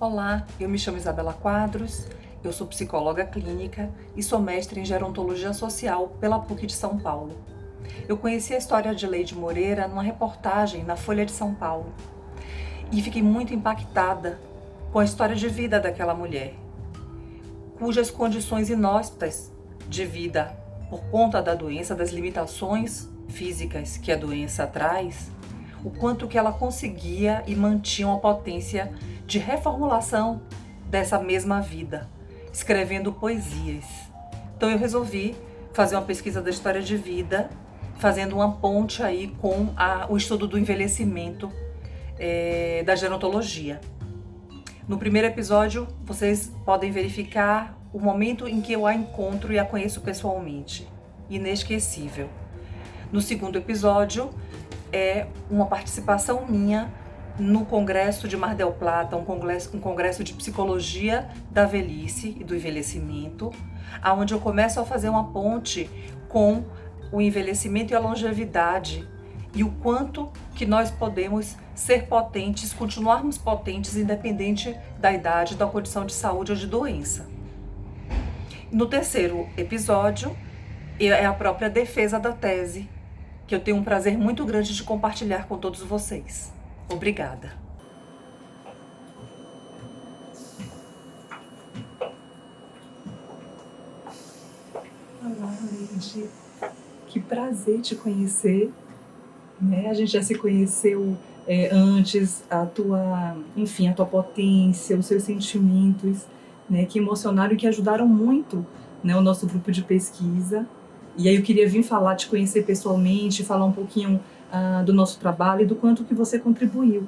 Olá, eu me chamo Isabela Quadros, eu sou psicóloga clínica e sou mestre em gerontologia social pela PUC de São Paulo. Eu conheci a história de Leide Moreira numa reportagem na Folha de São Paulo e fiquei muito impactada com a história de vida daquela mulher, cujas condições inóspitas de vida por conta da doença, das limitações físicas que a doença traz, o quanto que ela conseguia e mantinha uma potência de reformulação dessa mesma vida, escrevendo poesias. Então eu resolvi fazer uma pesquisa da história de vida, fazendo uma ponte aí com o estudo do envelhecimento da gerontologia. No primeiro episódio, vocês podem verificar o momento em que eu a encontro e a conheço pessoalmente. Inesquecível. No segundo episódio, é uma participação minha no Congresso de Mar del Plata, um congresso de psicologia da velhice e do envelhecimento, onde eu começo a fazer uma ponte com o envelhecimento e a longevidade e o quanto que nós podemos ser potentes, continuarmos potentes, independente da idade, da condição de saúde ou de doença. No terceiro episódio, é a própria defesa da tese, que eu tenho um prazer muito grande de compartilhar com todos vocês. Obrigada. Olá, Leide. Que prazer te conhecer. A gente já se conheceu antes, a tua potência, os seus sentimentos, que emocionaram e que ajudaram muito, o nosso grupo de pesquisa. E aí eu queria vir te conhecer pessoalmente, falar um pouquinho do nosso trabalho e do quanto que você contribuiu,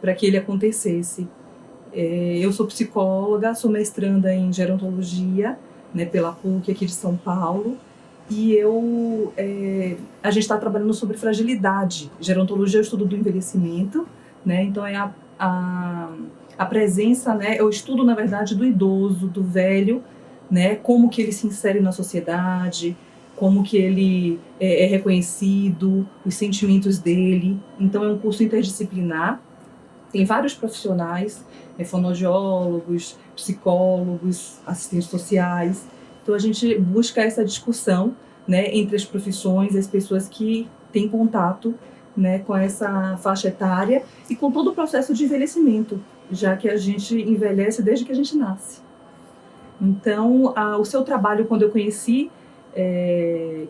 para que ele acontecesse. Eu sou psicóloga, sou mestranda em gerontologia, pela PUC aqui de São Paulo, e a gente está trabalhando sobre fragilidade. Gerontologia é o estudo do envelhecimento, então é a presença, é o estudo, na verdade, do idoso, do velho, como que ele se insere na sociedade, como que ele é reconhecido, os sentimentos dele. Então é um curso interdisciplinar, tem vários profissionais, fonoaudiólogos, psicólogos, assistentes sociais. Então a gente busca essa discussão, entre as profissões, as pessoas que têm contato, com essa faixa etária e com todo o processo de envelhecimento, já que a gente envelhece desde que a gente nasce. Então, o seu trabalho, quando eu conheci,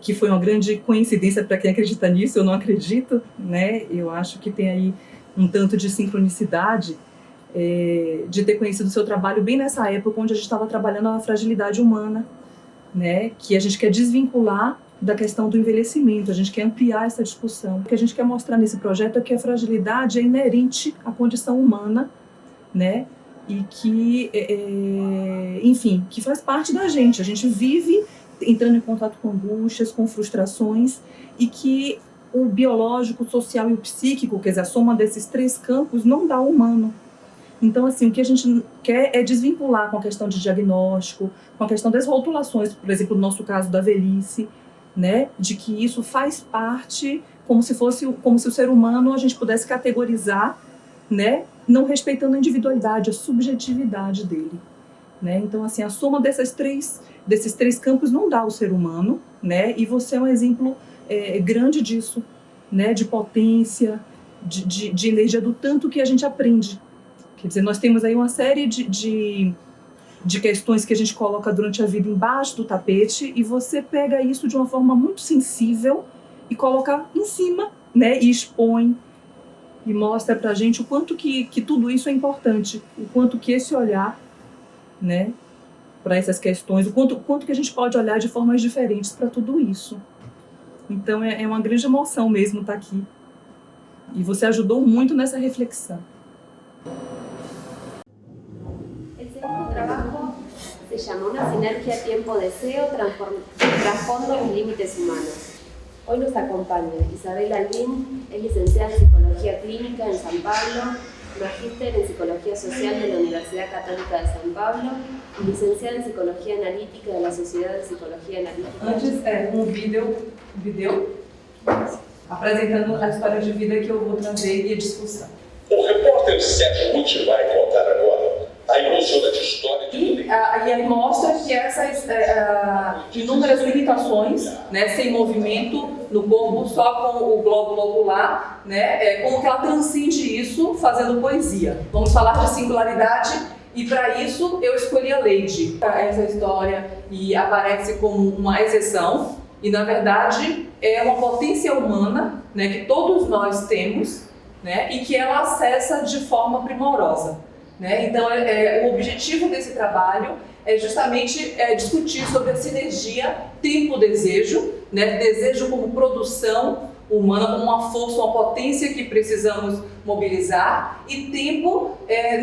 que foi uma grande coincidência para quem acredita nisso, eu não acredito, eu acho que tem aí um tanto de sincronicidade, de ter conhecido o seu trabalho bem nessa época onde a gente estava trabalhando a fragilidade humana, que a gente quer desvincular da questão do envelhecimento, a gente quer ampliar essa discussão. O que a gente quer mostrar nesse projeto é que a fragilidade é inerente à condição humana, e que, que faz parte da gente. A gente vive entrando em contato com angústias, com frustrações, e que o biológico, o social e o psíquico, quer dizer, a soma desses três campos, não dá o humano. Então, assim, o que a gente quer é desvincular com a questão de diagnóstico, com a questão das rotulações, por exemplo, no nosso caso da velhice, de que isso faz parte, como se o ser humano a gente pudesse categorizar, não respeitando a individualidade, a subjetividade dele. Então, assim, a soma desses três campos não dá o ser humano, e você é um exemplo grande disso, de potência, de energia, do tanto que a gente aprende. Quer dizer, nós temos aí uma série de questões que a gente coloca durante a vida embaixo do tapete, e você pega isso de uma forma muito sensível e coloca em cima, e expõe, e mostra pra gente o quanto que tudo isso é importante, o quanto que esse olhar, para essas questões, o quanto que a gente pode olhar de formas diferentes para tudo isso. Então é uma grande emoção mesmo estar aqui. E você ajudou muito nessa reflexão. El segundo trabajo se llama Una sinergia tiempo-deseo trasfondo los límites humanos. Hoy nos acompaña Isabel Albín, es licenciada en Psicología Clínica en San Pablo, magíster en Psicología Social de la Universidad Católica de San Pablo y licenciada en Psicología Analítica de la Sociedad de Psicología Analítica. Antes, vídeo apresentando a história de vida que eu vou trazer e a discussão. O repórter Sérgio Ruth vai contar agora essas inúmeras limitações, né, sem movimento no corpo, só com o glóbulo ocular, né, como que ela transcende isso fazendo poesia. Vamos falar de singularidade e para isso eu escolhi a Lady. Essa história e aparece como uma exceção e na verdade é uma potência humana, né, que todos nós temos, né, e que ela acessa de forma primorosa. Né? Então, o objetivo desse trabalho é justamente discutir sobre a sinergia tempo-desejo, né? Desejo como produção humana, como uma força, uma potência que precisamos mobilizar, e tempo,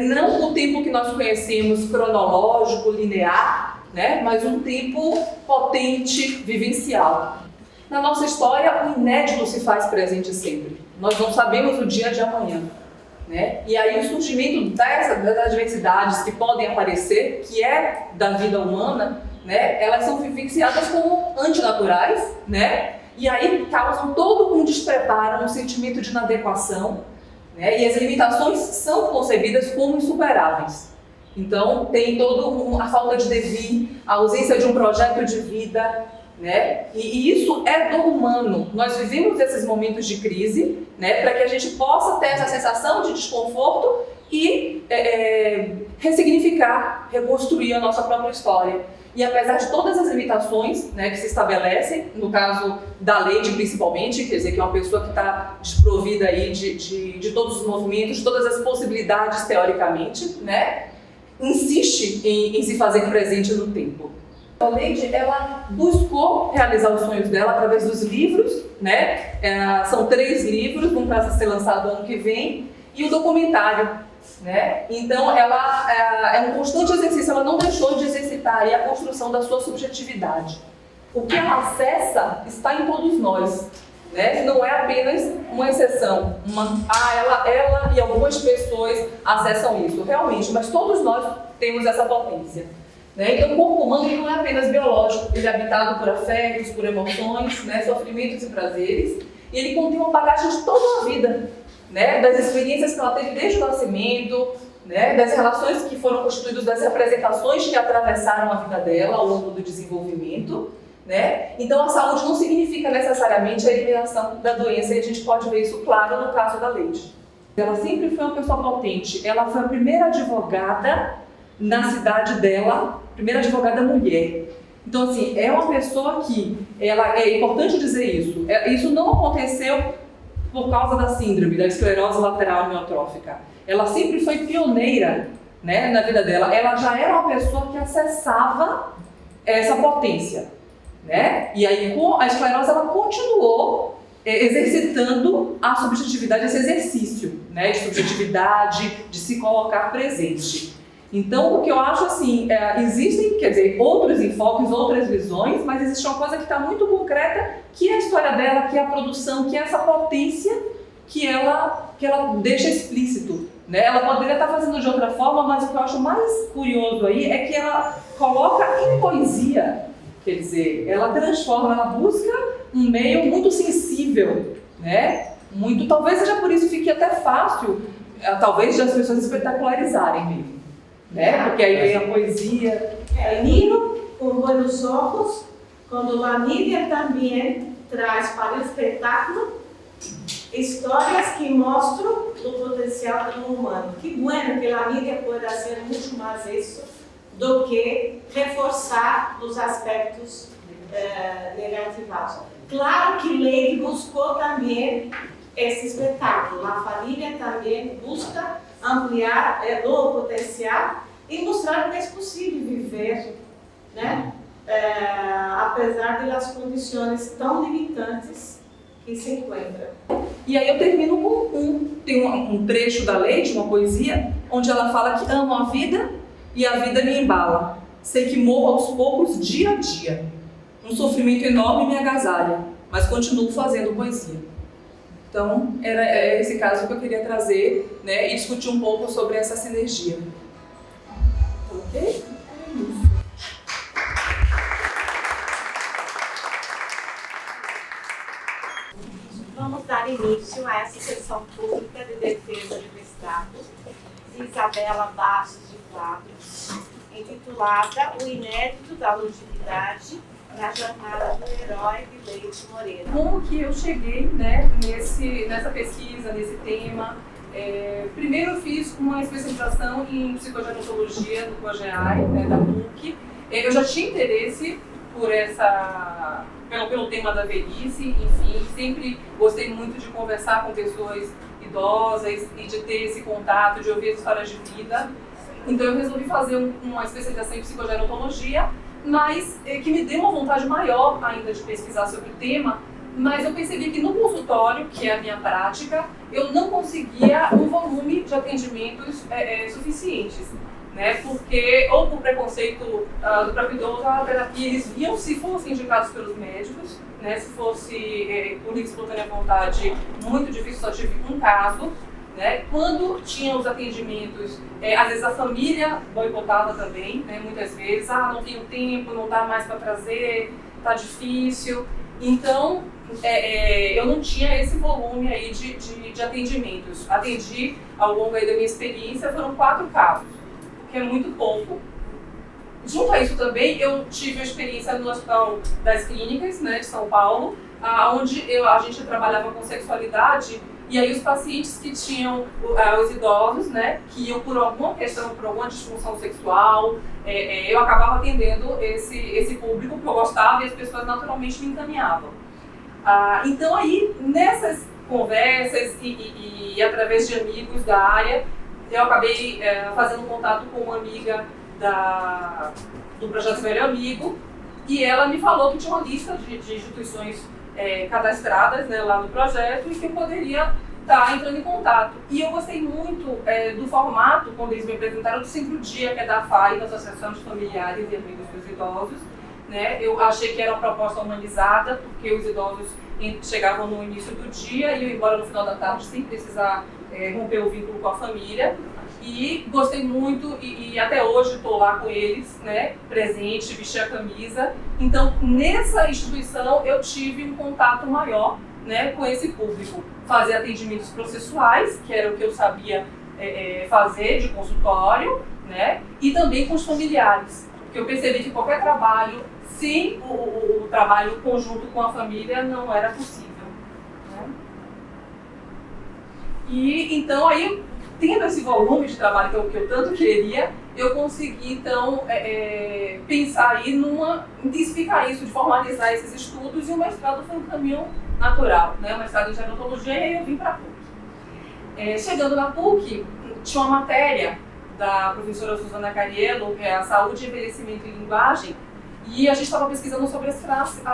não o tempo que nós conhecemos cronológico, linear, né? Mas um tempo potente, vivencial. Na nossa história, o inédito se faz presente sempre. Nós não sabemos o dia de amanhã. Né? E aí o surgimento das adversidades que podem aparecer, que é da vida humana, né? Elas são vivenciadas como antinaturais, né? E aí causam todo um despreparo, um sentimento de inadequação, né? E as limitações são concebidas como insuperáveis. Então tem toda a falta de devir, a ausência de um projeto de vida, né? E isso é do humano. Nós vivemos esses momentos de crise, né, para que a gente possa ter essa sensação de desconforto e ressignificar, reconstruir a nossa própria história. E apesar de todas as limitações, né, que se estabelecem, no caso da Lady principalmente, quer dizer, que é uma pessoa que está desprovida aí de todos os movimentos, de todas as possibilidades teoricamente, né, insiste em se fazer presente no tempo. A Lady, ela buscou realizar os sonhos dela através dos livros, né? São 3 livros, um para ser lançado ano que vem, e o documentário, né? Então, ela é um constante exercício, ela não deixou de exercitar aí a construção da sua subjetividade. O que ela acessa está em todos nós, né? Não é apenas uma exceção, ela e algumas pessoas acessam isso, realmente, mas todos nós temos essa potência. Né? Então, o corpo humano ele não é apenas biológico, ele é habitado por afetos, por emoções, né? Sofrimentos e prazeres, e ele contém uma bagagem de toda a vida, né? Das experiências que ela teve desde o nascimento, né? Das relações que foram constituídas, das representações que atravessaram a vida dela ao longo do desenvolvimento. Né? Então, a saúde não significa necessariamente a eliminação da doença, e a gente pode ver isso claro no caso da Lady. Ela sempre foi uma pessoa potente, ela foi a primeira advogada na cidade dela, primeira advogada mulher. Então, assim, é uma pessoa que, é importante dizer isso, isso não aconteceu por causa da síndrome, da esclerose lateral amiotrófica. Ela sempre foi pioneira, né, na vida dela, ela já era uma pessoa que acessava essa potência, né? E aí, com a esclerose, ela continuou exercitando a subjetividade, esse exercício, né, de subjetividade, de se colocar presente. Então, o que eu acho assim, existem, quer dizer, outros enfoques, outras visões, mas existe uma coisa que está muito concreta, que é a história dela, que é a produção, que é essa potência que ela deixa explícito. Né? Ela poderia estar fazendo de outra forma, mas o que eu acho mais curioso aí é que ela coloca em poesia, quer dizer, ela transforma, ela busca um meio muito sensível, né? Muito, talvez seja por isso que fique até fácil, talvez, de as pessoas espetacularizarem mesmo. Né? Porque aí vem a poesia. Miro com buenos ojos quando a mídia também traz para o espetáculo histórias que mostram o potencial do humano. Que bueno que a mídia pueda ser muito mais isso do que reforçar os aspectos negativos. Claro que Lady buscou também esse espetáculo. A família também busca ampliar o potencial e mostrar que é possível viver, né? Apesar das condições tão limitantes que se encontram. E aí eu termino com tem um trecho da Lady, uma poesia, onde ela fala que amo a vida e a vida me embala. Sei que morro aos poucos, dia a dia. Um sofrimento enorme me agasalha, mas continuo fazendo poesia. Então, era esse caso que eu queria trazer, né, e discutir um pouco sobre essa sinergia. Ok? É isso. Vamos dar início a essa sessão pública de defesa de mestrado de Isabela Bastos de Flávio intitulada O Inédito da Longevidade na Jornada do Herói, de Leide Moreira. Como que eu cheguei, né, nessa pesquisa, nesse tema? Primeiro eu fiz uma especialização em psicogerontologia no COGEAI, né, da PUC. Eu já tinha interesse pelo tema da velhice, enfim, sempre gostei muito de conversar com pessoas idosas e de ter esse contato, de ouvir as histórias de vida. Então eu resolvi fazer uma especialização em psicogerontologia, mas que me deu uma vontade maior ainda de pesquisar sobre o tema, mas eu percebi que no consultório, que é a minha prática, eu não conseguia um volume de atendimentos suficientes, né? Porque, ou por preconceito do próprio idoso, a terapia eles viam se fossem indicados pelos médicos, né? Se fosse por livre espontânea vontade, muito difícil, só tive um caso, né? Quando tinha os atendimentos, às vezes a família boicotava também, né? Muitas vezes, não tenho tempo, não dá mais para trazer, tá difícil. Então, eu não tinha esse volume aí de atendimentos. Atendi, ao longo aí da minha experiência, foram 4 casos, o que é muito pouco. Junto a isso também, eu tive a experiência no Hospital das Clínicas, né, de São Paulo, onde a gente trabalhava com sexualidade, e aí os pacientes que tinham, os idosos, né, que iam por alguma questão, por alguma disfunção sexual, eu acabava atendendo esse público que eu gostava e as pessoas naturalmente me encaminhavam. Então aí, nessas conversas e através de amigos da área, eu acabei fazendo contato com uma amiga do Projeto Velho Amigo, e ela me falou que tinha uma lista de instituições cadastradas, né, lá no projeto, e que eu poderia estar entrando em contato. E eu gostei muito do formato, quando eles me apresentaram, do Sempre o Dia, que é da AFAI, da Associação de Familiares e Amigos dos Idosos, né? Eu achei que era uma proposta humanizada, porque os idosos chegavam no início do dia e iam embora no final da tarde sem precisar romper o vínculo com a família. E gostei muito e até hoje estou lá com eles, né, presente, vestir a camisa. Então, nessa instituição eu tive um contato maior, né, com esse público. Fazer atendimentos processuais, que era o que eu sabia fazer de consultório, né, e também com os familiares. Porque eu percebi que qualquer trabalho sem o trabalho conjunto com a família não era possível, né? E então aí, tendo esse volume de trabalho que eu tanto queria, eu consegui então pensar aí intensificar isso, de formalizar esses estudos, e o mestrado foi um caminho natural, né? O mestrado em gerontologia, e aí eu vim para a PUC. Chegando na PUC, tinha uma matéria da professora Suzana Cariello, que é a Saúde, Envelhecimento e Linguagem, e a gente estava pesquisando sobre as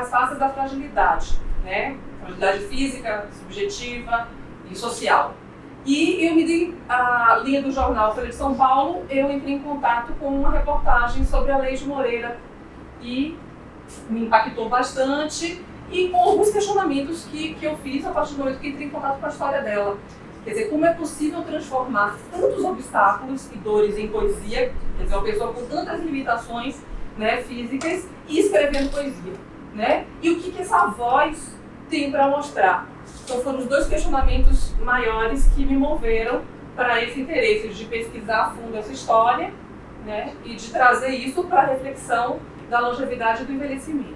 fases da fragilidade, né? Fragilidade física, subjetiva e social. E eu me dei a linha do jornal Folha de São Paulo, eu entrei em contato com uma reportagem sobre a Leide Moreira e me impactou bastante, e com alguns questionamentos que eu fiz a partir do momento que entrei em contato com a história dela. Quer dizer, como é possível transformar tantos obstáculos e dores em poesia, quer dizer, uma pessoa com tantas limitações, né, físicas, e escrevendo poesia, né? E o que essa voz tem para mostrar? Então foram os 2 questionamentos maiores que me moveram para esse interesse de pesquisar a fundo essa história, né, e de trazer isso para a reflexão da longevidade e do envelhecimento.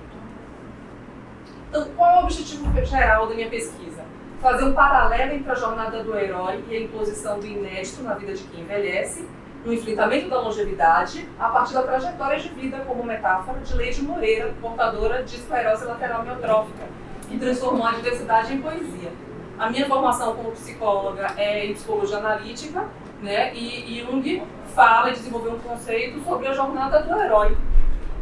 Então, qual é o objetivo geral da minha pesquisa? Fazer um paralelo entre a jornada do herói e a imposição do inédito na vida de quem envelhece, no enfrentamento da longevidade, a partir da trajetória de vida como metáfora de Leide Moreira, portadora de esclerose lateral amiotrófica, que transformou a diversidade em poesia. A minha formação como psicóloga é em psicologia analítica, né, e Jung fala e desenvolveu um conceito sobre a jornada do herói.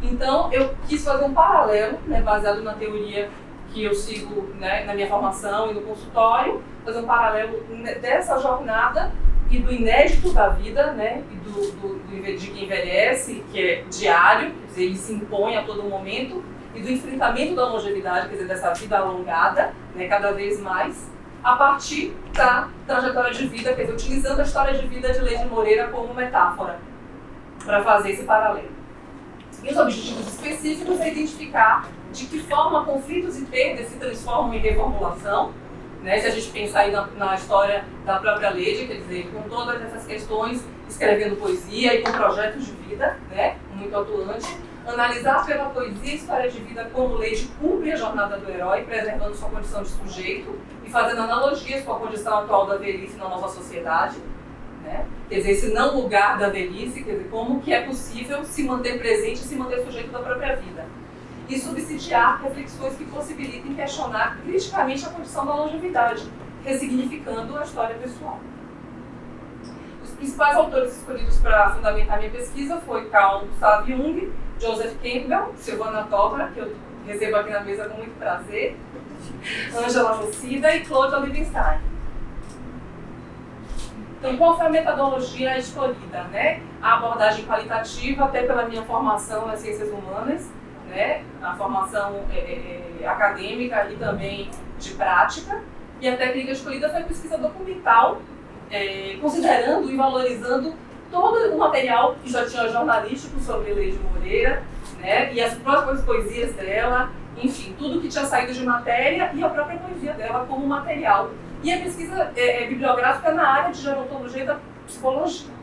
Então, eu quis fazer um paralelo, né, baseado na teoria que eu sigo, né, na minha formação e no consultório, fazer um paralelo dessa jornada e do inédito da vida, né, e de quem envelhece, que é diário, quer dizer, ele se impõe a todo momento, e do enfrentamento da longevidade, quer dizer, dessa vida alongada, né, cada vez mais, a partir da trajetória de vida, quer dizer, utilizando a história de vida de Leide Moreira como metáfora, para fazer esse paralelo. E os objetivos específicos é identificar de que forma conflitos e perdas se transformam em reformulação, né? Se a gente pensar aí na história da própria Leide, quer dizer, com todas essas questões, escrevendo poesia e com projetos de vida, vida, né, muito atuante, analisar pela poesia a história de vida como Leide cumpre a jornada do herói, preservando sua condição de sujeito e fazendo analogias com a condição atual da velhice na nova sociedade. Né? Quer dizer, esse não lugar da velhice, quer dizer, como que é possível se manter presente e se manter sujeito da própria vida. E subsidiar reflexões que possibilitem questionar criticamente a condição da longevidade, ressignificando a história pessoal. Os principais autores escolhidos para fundamentar minha pesquisa foi Carl Gustav Jung, Joseph Campbell, Silvana Totra, que eu recebo aqui na mesa com muito prazer, Ângela Lucida e Claude Olivenstein. Então, qual foi a metodologia escolhida? Né? A abordagem qualitativa, até pela minha formação nas ciências humanas, né? A formação acadêmica e também de prática. E a técnica escolhida foi a pesquisa documental, considerando e valorizando todo o material que já tinha jornalístico sobre Leide Moreira, né? E as próprias poesias dela, enfim, tudo que tinha saído de matéria e a própria poesia dela como material. E a pesquisa bibliográfica na área de gerontologia e da psicologia.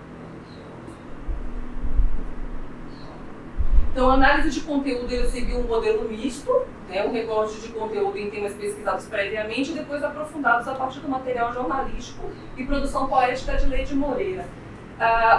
Então, a análise de conteúdo ele seguiu um modelo misto, né, um recorte de conteúdo em temas pesquisados previamente e depois aprofundados a partir do material jornalístico e produção poética de Leide Moreira.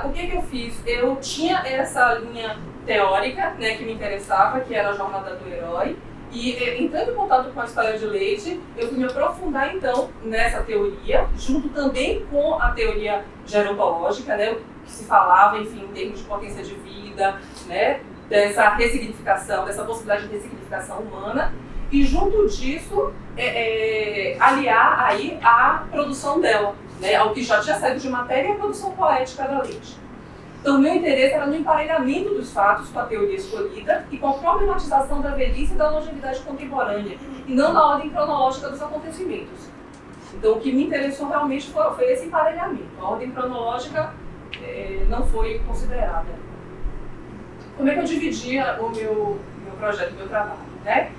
O que eu fiz? Eu tinha essa linha teórica, né, que me interessava, que era a jornada do herói, e entrando em contato com a história de Leide, eu fui me aprofundar então nessa teoria, junto também com a teoria gerontológica, né, o que se falava, enfim, em termos de potência de vida, né, dessa ressignificação, dessa possibilidade de ressignificação humana, e junto disso aliar aí a produção dela, né, ao que já tinha saído de matéria e a produção poética da Leide. Então, o meu interesse era no emparelhamento dos fatos com a teoria escolhida e com a problematização da velhice e da longevidade contemporânea, e não na ordem cronológica dos acontecimentos. Então, o que me interessou realmente foi esse emparelhamento. A ordem cronológica não foi considerada. Como é que eu dividia o meu projeto, o meu trabalho? Né?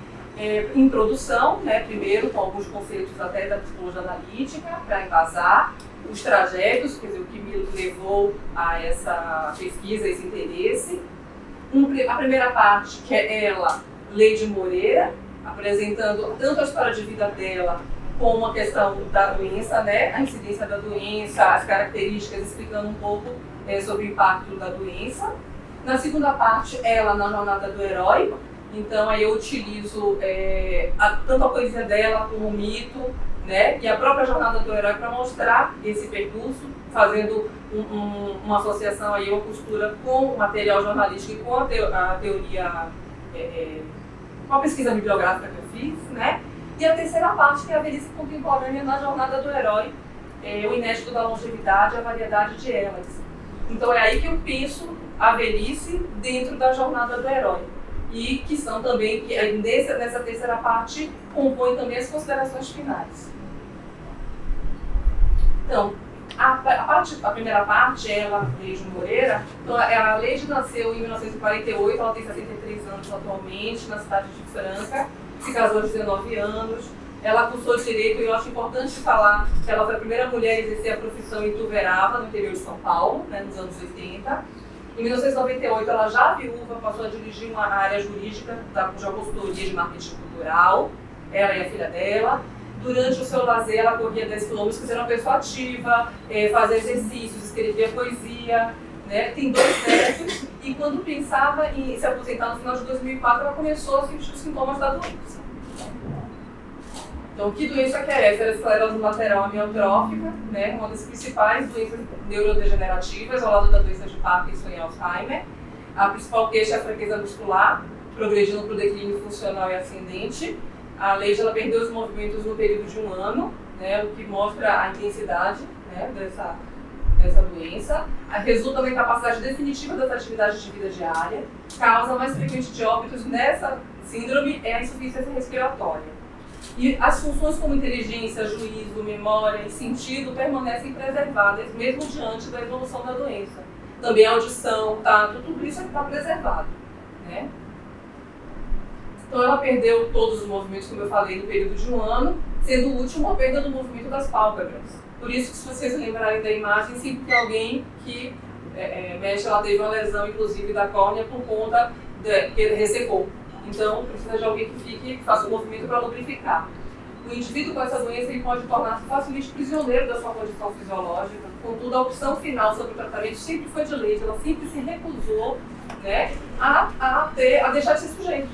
Introdução, né, primeiro com alguns conceitos até da psicologia analítica, para embasar os trajetos, quer dizer, o que me levou a essa pesquisa, esse interesse. A primeira parte, que é ela, Leide Moreira, apresentando tanto a história de vida dela, como a questão da doença, né, a incidência da doença, as características, explicando um pouco sobre o impacto da doença. Na segunda parte, ela na jornada do herói. Então, aí eu utilizo tanto a poesia dela como o mito, né, e a própria jornada do herói para mostrar esse percurso, fazendo uma associação, aí, uma costura com o material jornalístico e com a teoria, com a pesquisa bibliográfica que eu fiz, né? E a terceira parte, que é a velhice contemporânea na jornada do herói, o inédito da longevidade, a variedade de elas. Então, é aí que eu penso a velhice dentro da jornada do herói. E que são também, nessa terceira parte, compõem também as considerações finais. Então, a primeira parte, ela, Leide Moreira, então, a Leide nasceu em 1948, ela tem 63 anos atualmente, na cidade de Franca, se casou aos 19 anos, ela cursou Direito, e eu acho importante falar que ela foi a primeira mulher a exercer a profissão em Ituverava, no interior de São Paulo, né, nos anos 80. Em 1998, ela já viúva, passou a dirigir uma área jurídica da consultoria de marketing cultural, ela e a filha dela. Durante o seu lazer, ela corria 10 quilômetros, era uma pessoa ativa, fazia exercícios, escrevia poesia, né? Tem 2 netos, e quando pensava em se aposentar no final de 2004, ela começou a sentir os sintomas da doença. Então, que doença que é essa? Era a esclerose lateral amiotrófica, né? Uma das principais doenças neurodegenerativas, ao lado da doença de Parkinson e Alzheimer. A principal queixa é a fraqueza muscular, progredindo para o declínio funcional e ascendente. A Leide, ela perdeu os movimentos no período de 1 ano, né? O que mostra a intensidade, né, dessa doença. Resulta na incapacidade definitiva das atividades de vida diária. Causa mais frequente de óbitos nessa síndrome é a insuficiência respiratória. E as funções como inteligência, juízo, memória e sentido permanecem preservadas, mesmo diante da evolução da doença. Também a audição, tato, tudo isso está preservado, né? Então ela perdeu todos os movimentos, como eu falei, no período de 1 ano, sendo o último a perda do movimento das pálpebras. Por isso que, se vocês lembrarem da imagem, sempre tem alguém que mexe, ela teve uma lesão, inclusive, da córnea por conta que ele ressecou. Então, precisa de alguém que faça o movimento para lubrificar. O indivíduo com essa doença ele pode tornar-se facilmente prisioneiro da sua condição fisiológica, contudo, a opção final sobre o tratamento sempre foi de Leydig, ela sempre se recusou, né, a deixar de ser sujeito.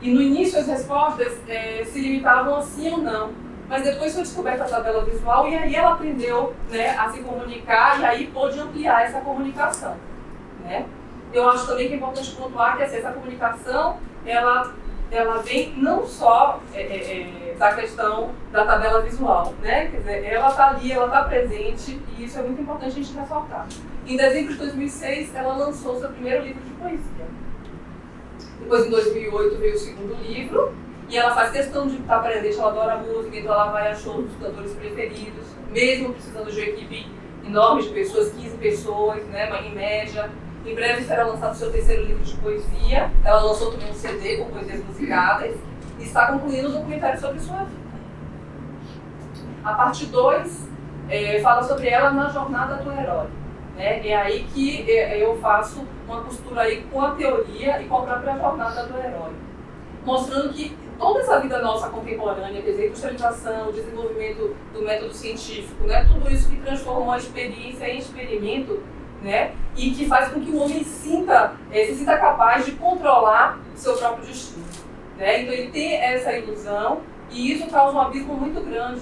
E no início as respostas se limitavam a sim ou não, mas depois foi descoberta a tabela visual e aí ela aprendeu, né, a se comunicar e aí pôde ampliar essa comunicação, né. Eu acho também que é importante pontuar que essa comunicação, ela vem não só da questão da tabela visual, né? Quer dizer, ela está ali, ela está presente e isso é muito importante a gente ressaltar. Em dezembro de 2006, ela lançou seu primeiro livro de poesia. Depois, em 2008, veio o segundo livro e ela faz questão de estar presente, ela adora música, então ela vai a shows dos cantores preferidos, mesmo precisando de uma equipe enorme de pessoas, 15 pessoas, né, em média. Em breve será lançado seu terceiro livro de poesia. Ela lançou também um CD com poesias musicadas e está concluindo um documentário sobre sua vida. A parte 2 fala sobre ela na jornada do herói. Né? É aí que eu faço uma costura aí com a teoria e com a própria jornada do herói. Mostrando que toda essa vida nossa contemporânea, quer dizer, industrialização, desenvolvimento do método científico, né? Tudo isso que transformou a experiência em experimento, né? E que faz com que o homem se sinta capaz de controlar o seu próprio destino. Né? Então ele tem essa ilusão e isso causa um abismo muito grande.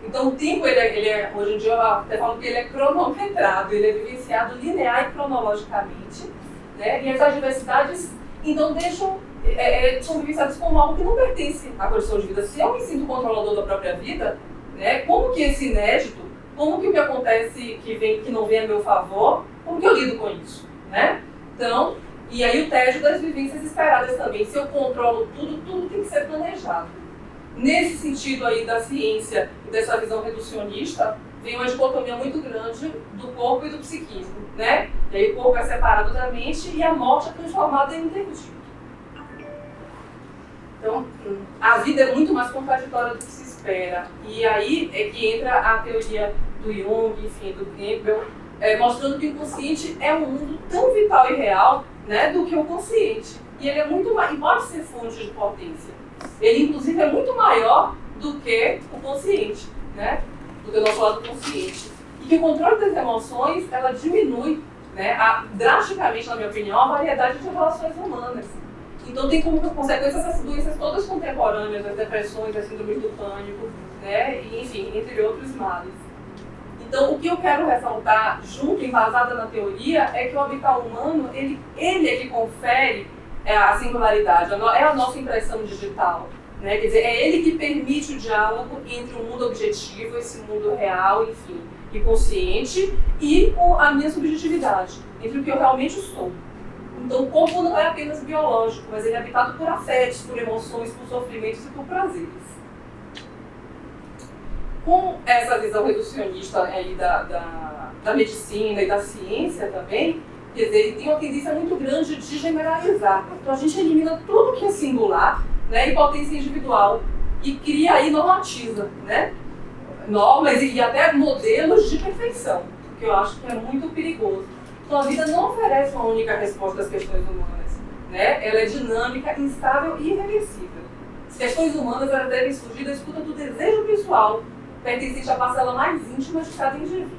Então o tempo, hoje em dia eu até falo que ele é cronometrado, ele é vivenciado linear e cronologicamente, né? E as adversidades então são vivenciadas como algo que não pertence à condição de vida. Se eu me sinto controlador da própria vida, né? Como que esse inédito, como que o que acontece que não vem a meu favor, como que eu lido com isso, né? Então, e aí o tédio das vivências esperadas também. Se eu controlo tudo tem que ser planejado. Nesse sentido aí da ciência e dessa visão reducionista, vem uma dicotomia muito grande do corpo e do psiquismo, né? E aí o corpo é separado da mente e a morte é transformada em interdito. Então, a vida é muito mais contraditória do que se espera. E aí é que entra a teoria do Jung, enfim, do Campbell, mostrando que o inconsciente é um mundo tão vital e real, né, do que o consciente. E ele é muito mais, e pode ser fonte de potência. Ele, inclusive, é muito maior do que o consciente, né, do que o nosso lado consciente. E que o controle das emoções, ela diminui, né, drasticamente, na minha opinião, a variedade de relações humanas. Então tem como consequência essas doenças todas contemporâneas, as depressões, as síndromes do pânico, né, e, enfim, entre outros males. Então, o que eu quero ressaltar, junto, embasada na teoria, é que o habitat humano, ele é que confere a singularidade, é a nossa impressão digital. Né? Quer dizer, é ele que permite o diálogo entre o mundo objetivo, esse mundo real, enfim, e consciente, e a minha subjetividade, entre o que eu realmente sou. Então, o corpo não é apenas biológico, mas ele é habitado por afetos, por emoções, por sofrimentos e por prazeres. Com essa visão reducionista aí da medicina e da ciência também, quer dizer, ele tem uma tendência muito grande de generalizar. Então a gente elimina tudo que é singular, né, e potência individual, e cria aí normatiza, né? Normas e até modelos de perfeição, que eu acho que é muito perigoso. Então a vida não oferece uma única resposta às questões humanas, né? Ela é dinâmica, instável e irreversível. As questões humanas elas devem surgir da escuta do desejo pessoal, pertencente à parcela mais íntima de cada indivíduo.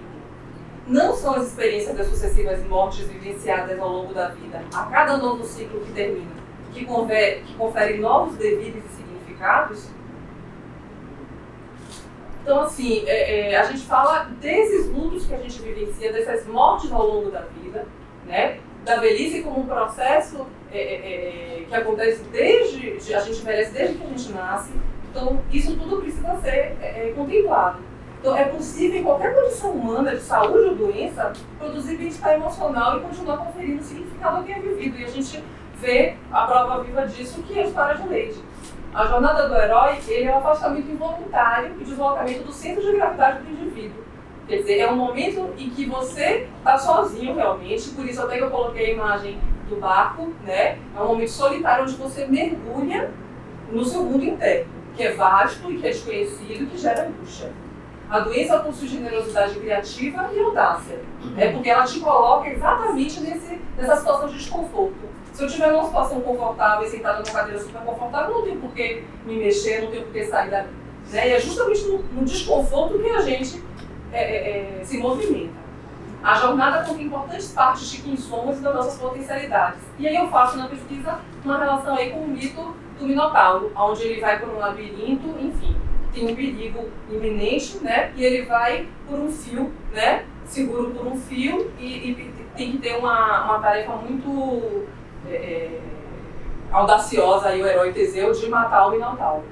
Não são as experiências das sucessivas mortes vivenciadas ao longo da vida, a cada novo ciclo que termina, que conferem novos deveres e significados. Então, assim, a gente fala desses lutos que a gente vivencia, dessas mortes ao longo da vida, né? Da velhice como um processo que acontece a gente merece desde que a gente nasce. Então, isso tudo precisa ser contemplado. Então, é possível, em qualquer condição humana, de saúde ou doença, produzir bem-estar emocional e continuar conferindo significado ao que é vivido. E a gente vê a prova viva disso, que é a história de Leydig. A jornada do herói é um afastamento involuntário e deslocamento do centro de gravidade do indivíduo. Quer dizer, é um momento em que você está sozinho realmente, por isso até que eu coloquei a imagem do barco, né? É um momento solitário onde você mergulha no seu mundo interno, que é vasto e que é desconhecido e que gera angústia. A doença possui generosidade criativa e audácia, porque ela te coloca exatamente nessa situação de desconforto. Se eu estiver numa situação confortável e sentada numa cadeira super confortável, não tenho por que me mexer, não tenho por que sair dali. Né? E é justamente no desconforto que a gente se movimenta. A jornada contém importantes partes de quem somos e das nossas potencialidades. E aí eu faço na pesquisa uma relação aí com o mito do Minotauro, onde ele vai por um labirinto, enfim, tem um perigo iminente, né? E ele vai por um fio, né? Seguro por um fio e tem que ter uma tarefa muito audaciosa aí, o herói Teseu, de matar o Minotauro.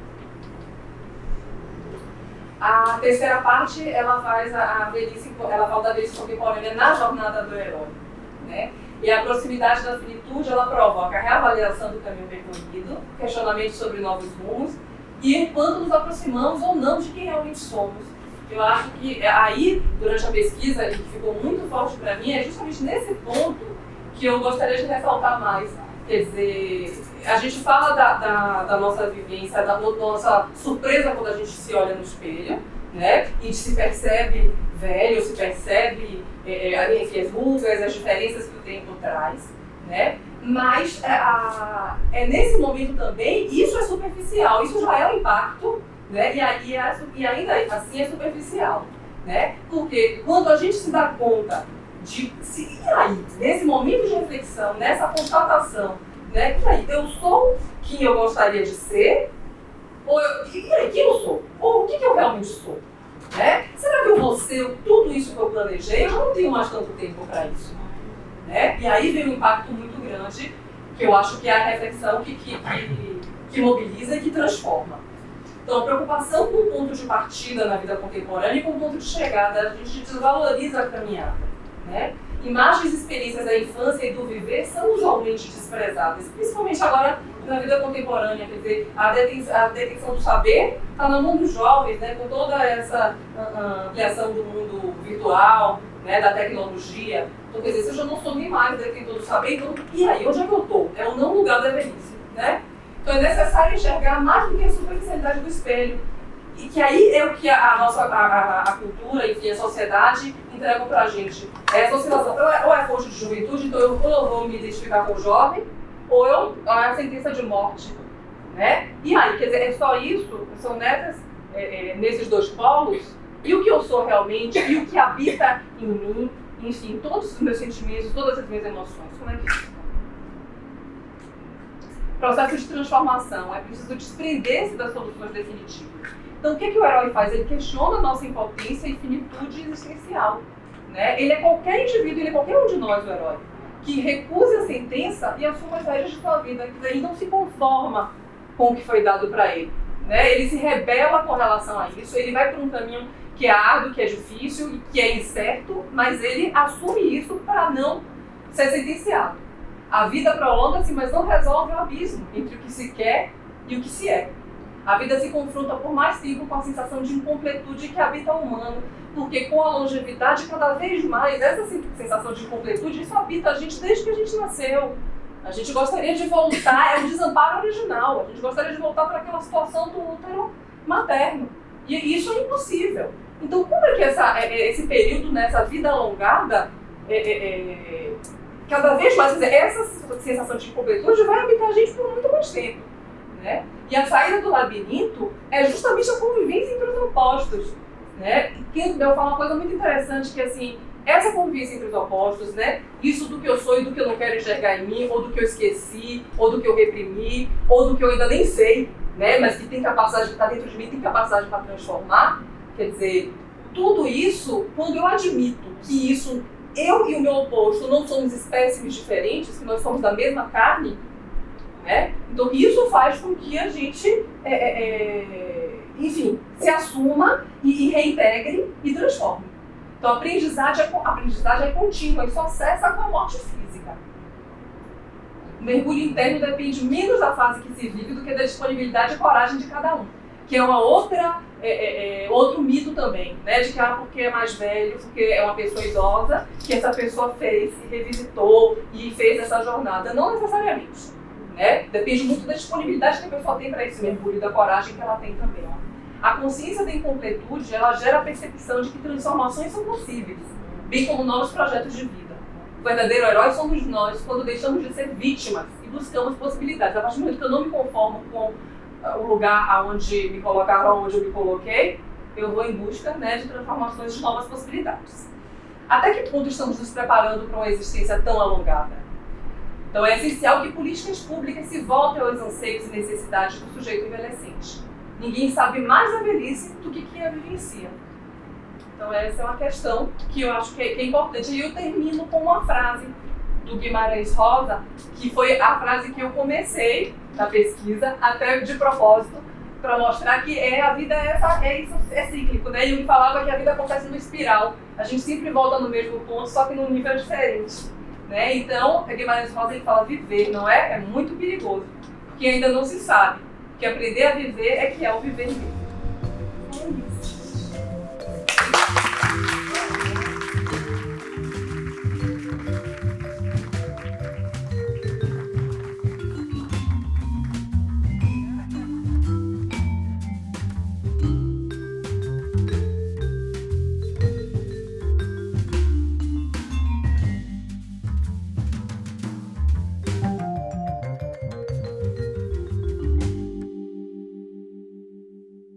A terceira parte, ela faz ela fala da velhice contemporânea na jornada do herói, né? E a proximidade da finitude, ela provoca a reavaliação do caminho percorrido, questionamento sobre novos rumos e enquanto nos aproximamos ou não de quem realmente somos. Eu acho que aí, durante a pesquisa, e que ficou muito forte para mim, é justamente nesse ponto que eu gostaria de ressaltar mais. Quer dizer, a gente fala da nossa vivência, da nossa surpresa quando a gente se olha no espelho, né? E se percebe velho, se percebe enfim, as rugas, as diferenças que o tempo traz, né? Mas nesse momento também, isso é superficial, isso já é um impacto, né? E ainda assim é superficial, né? Porque quando a gente se dá conta e aí, nesse momento de reflexão, nessa constatação, né? E aí, eu sou quem eu gostaria de ser? E aí, quem eu sou? Ou o que eu realmente sou? Né? Será que eu vou ser tudo isso que eu planejei? Eu não tenho mais tanto tempo para isso. Né? E aí vem um impacto muito grande, que eu acho que é a reflexão que mobiliza e que transforma. Então, a preocupação com o ponto de partida na vida contemporânea e com o ponto de chegada, a gente desvaloriza a caminhada. Né? Imagens e experiências da infância e do viver são usualmente desprezadas, principalmente agora na vida contemporânea. Quer dizer, a detenção do saber está na mão dos jovens, né? Com toda essa ampliação do mundo virtual, né? Da tecnologia. Então, quer dizer, se eu já não sou nem mais detentor do saber, então, e aí, onde é que eu estou? É o não lugar da velhice. Né? Então, é necessário enxergar mais do que a superficialidade do espelho. E que aí é o que a cultura, enfim, a sociedade entregam pra gente. Essa oscilação, ou é força de juventude, então eu vou me identificar com o jovem, ou é a sentença de morte. Né? E aí, quer dizer, é só isso? São nesses dois polos? E o que eu sou realmente? E o que habita em mim? Enfim, todos os meus sentimentos, todas as minhas emoções. Como é que isso? Processo de transformação. É preciso desprender-se das soluções definitivas. Então, o que o herói faz? Ele questiona a nossa impotência e finitude existencial. Né? Ele é qualquer indivíduo, ele é qualquer um de nós, o herói, que recuse a sentença e assuma as rédeas de sua vida, que daí não se conforma com o que foi dado para ele. Né? Ele se rebela com relação a isso, ele vai por um caminho que é árduo, que é difícil e que é incerto, mas ele assume isso para não ser sentenciado. A vida prolonga-se, mas não resolve o abismo entre o que se quer e o que se é. A vida se confronta por mais tempo com a sensação de incompletude que habita o humano, porque com a longevidade, cada vez mais, essa sensação de incompletude, isso habita a gente desde que a gente nasceu. A gente gostaria de voltar, é um desamparo original, a gente gostaria de voltar para aquela situação do útero materno. E isso é impossível. Então, como é que esse período, nessa vida alongada, cada vez mais, quer dizer, essa sensação de incompletude vai habitar a gente por muito mais tempo. Né? E a saída do labirinto é justamente a convivência entre os opostos. Né? E Campbell fala uma coisa muito interessante, que assim, essa convivência entre os opostos, né? Isso do que eu sou e do que eu não quero enxergar em mim, ou do que eu esqueci, ou do que eu reprimi, ou do que eu ainda nem sei, né? Mas que tem capacidade de estar dentro de mim, tem capacidade para transformar. Quer dizer, tudo isso, quando eu admito que isso, eu e o meu oposto não somos espécimes diferentes, que nós somos da mesma carne, né? Então isso faz com que a gente, enfim, se assuma e reintegre e transforme. Então a aprendizagem é contínua e só cessa com a morte física. O mergulho interno depende menos da fase que se vive do que da disponibilidade e coragem de cada um, que é uma outro mito também, né? De que porque é mais velho, porque é uma pessoa idosa, que essa pessoa fez, revisitou e fez essa jornada. Não necessariamente. Né? Depende muito da disponibilidade que a pessoa tem para esse mergulho e da coragem que ela tem também. A consciência da incompletude, ela gera a percepção de que transformações são possíveis, bem como novos projetos de vida. O verdadeiro herói somos nós quando deixamos de ser vítimas e buscamos possibilidades. A partir do momento que eu não me conformo com o lugar onde me colocaram, onde eu me coloquei, eu vou em busca, né, de transformações, de novas possibilidades. Até que ponto estamos nos preparando para uma existência tão alongada? Então é essencial que políticas públicas se voltem aos anseios e necessidades do sujeito envelhecente. Ninguém sabe mais a velhice do que quem a vivencia. Então essa é uma questão que eu acho que é importante. E eu termino com uma frase do Guimarães Rosa, que foi a frase que eu comecei na pesquisa, até de propósito, para mostrar que a vida é cíclico, né? E ele falava que a vida acontece numa espiral. A gente sempre volta no mesmo ponto, só que num nível diferente, né? Então, Guimarães Rosa, ele fala viver, não é? É muito perigoso, porque ainda não se sabe que aprender a viver é que é o viver mesmo.